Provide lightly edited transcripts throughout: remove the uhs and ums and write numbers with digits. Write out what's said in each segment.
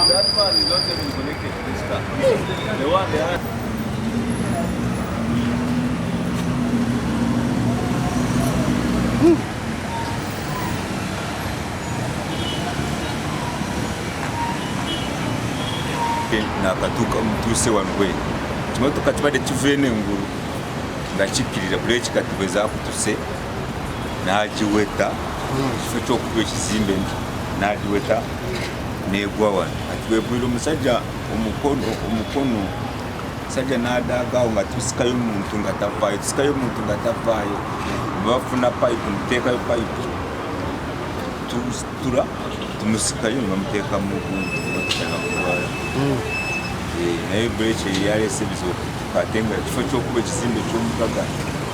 That man is not even connected to this car. The one they had. Nakatuka mutuse wanwe kimotoka kibadde kivene nguru nga kikirira buleki katubeza kutuse nagiweta kifo kyokuba ekizimbe nagiweta negwa wano atwebwira omusajja omukono sajja nadagawo nga tusikayo omuntu nga tavaayo bafuna pipe muteekayo pipe tusitula tumusikayo nebamuteeka mugundu batukanakuwala naye buleki yalese ebizibu ate nga kifo kyokuba ekizimbe kyomugaga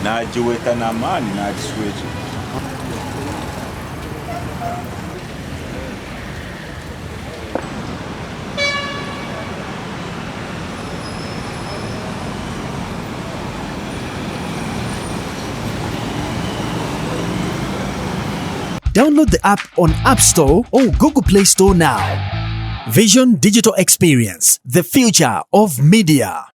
nagiweta n'amaani nagisweki. Download the app on App Store or Google Play Store now. Vision Digital Experience, the future of media.